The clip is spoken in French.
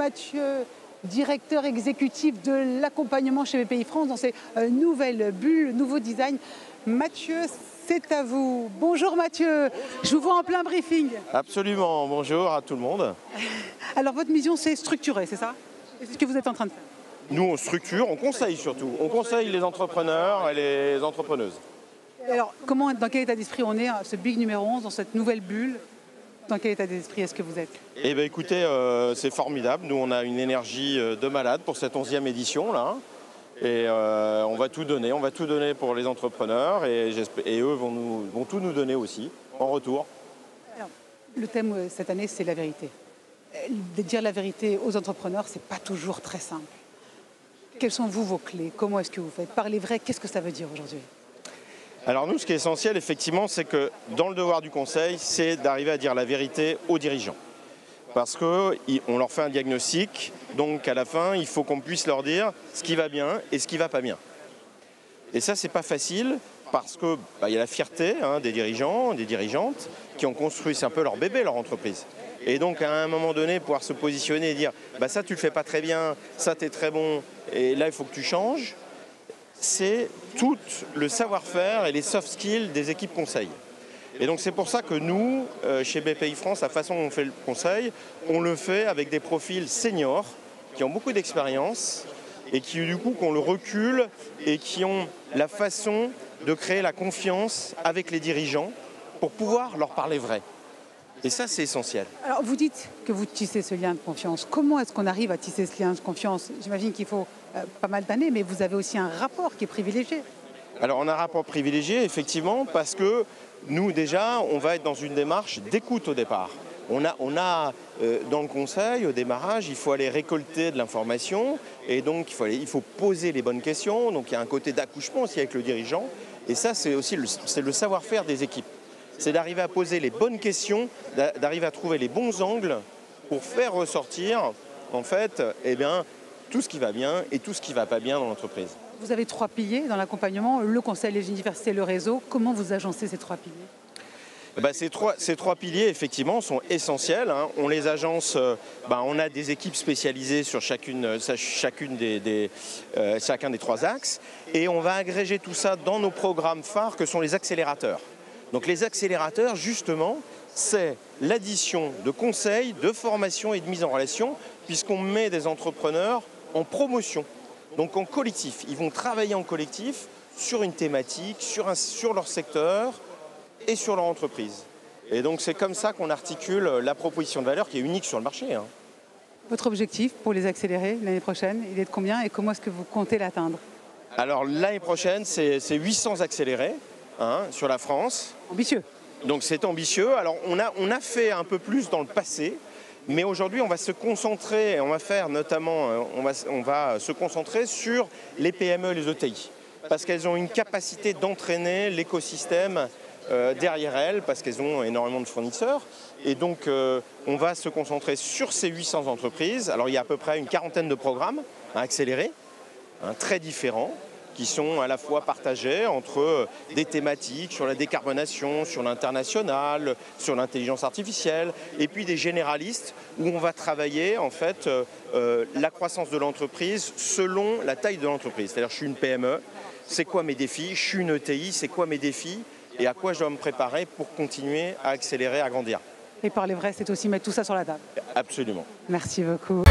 Mathieu, directeur exécutif de l'accompagnement chez Bpifrance dans ces nouvelles bulles, nouveaux designs. Mathieu, c'est à vous. Bonjour Mathieu, je vous vois en plein briefing. Absolument, bonjour à tout le monde. Alors votre mission c'est structurer, c'est ça? C'est ce que vous êtes en train de faire? Nous on structure, on conseille surtout. On conseille les entrepreneurs et les entrepreneuses. Alors dans quel état d'esprit on est à ce big numéro 11, dans cette nouvelle bulle? Dans quel état d'esprit est-ce que vous êtes? Eh bien écoutez, c'est formidable. Nous on a une énergie de malade pour cette 11e édition là. Et on va tout donner pour les entrepreneurs et eux vont tout nous donner aussi en retour. Alors, le thème cette année c'est la vérité. De dire la vérité aux entrepreneurs, c'est pas toujours très simple. Quelles sont vos clés? Comment est-ce que vous faites? Parler vrai, qu'est-ce que ça veut dire aujourd'hui? Alors nous, ce qui est essentiel, effectivement, c'est que dans le devoir du conseil, c'est d'arriver à dire la vérité aux dirigeants. Parce qu'on leur fait un diagnostic, donc à la fin, il faut qu'on puisse leur dire ce qui va bien et ce qui ne va pas bien. Et ça, c'est pas facile, parce qu'il y a la fierté des dirigeants, des dirigeantes, qui ont construit, c'est un peu leur bébé, leur entreprise. Et donc, à un moment donné, pouvoir se positionner et dire ça, tu le fais pas très bien, ça, tu es très bon, et là, il faut que tu changes. C'est tout le savoir-faire et les soft skills des équipes conseil. Et donc c'est pour ça que nous, chez Bpifrance, la façon dont on fait le conseil, on le fait avec des profils seniors qui ont beaucoup d'expérience et qui du coup ont le recul et qui ont la façon de créer la confiance avec les dirigeants pour pouvoir leur parler vrai. Et ça, c'est essentiel. Alors, vous dites que vous tissez ce lien de confiance. Comment est-ce qu'on arrive à tisser ce lien de confiance? J'imagine qu'il faut pas mal d'années, mais vous avez aussi un rapport qui est privilégié. Alors, on a un rapport privilégié, effectivement, parce que nous, déjà, on va être dans une démarche d'écoute au départ. On a dans le conseil, au démarrage, il faut aller récolter de l'information et donc il faut poser les bonnes questions. Donc, il y a un côté d'accouchement aussi avec le dirigeant. Et ça, c'est aussi le savoir-faire des équipes. C'est d'arriver à poser les bonnes questions, d'arriver à trouver les bons angles pour faire ressortir, en fait, tout ce qui va bien et tout ce qui ne va pas bien dans l'entreprise. Vous avez 3 piliers dans l'accompagnement, le conseil, les universités, le réseau. Comment vous agencez ces 3 piliers? Ces trois piliers, effectivement, sont essentiels. On les agence, on a des équipes spécialisées sur chacun des 3 axes. Et on va agréger tout ça dans nos programmes phares que sont les accélérateurs. Donc les accélérateurs, justement, c'est l'addition de conseils, de formation et de mise en relation, puisqu'on met des entrepreneurs en promotion, donc en collectif. Ils vont travailler en collectif sur une thématique, sur leur secteur et sur leur entreprise. Et donc c'est comme ça qu'on articule la proposition de valeur qui est unique sur le marché. Votre objectif pour les accélérer l'année prochaine, il est de combien et comment est-ce que vous comptez l'atteindre? Alors l'année prochaine, c'est 800 accélérés sur la France. Ambitieux. Donc c'est ambitieux. Alors on a fait un peu plus dans le passé, mais aujourd'hui on va se concentrer, on va se concentrer sur les PME et les ETI, parce qu'elles ont une capacité d'entraîner l'écosystème derrière elles, parce qu'elles ont énormément de fournisseurs. Et donc on va se concentrer sur ces 800 entreprises. Alors il y a à peu près une quarantaine de programmes à accélérer, très différents, qui sont à la fois partagés entre des thématiques sur la décarbonation, sur l'international, sur l'intelligence artificielle, et puis des généralistes où on va travailler en fait la croissance de l'entreprise selon la taille de l'entreprise. C'est-à-dire je suis une PME, c'est quoi mes défis? Je suis une ETI, c'est quoi mes défis? Et à quoi je dois me préparer pour continuer à accélérer, à grandir? Et parler vrai, c'est aussi mettre tout ça sur la table. Absolument. Merci beaucoup.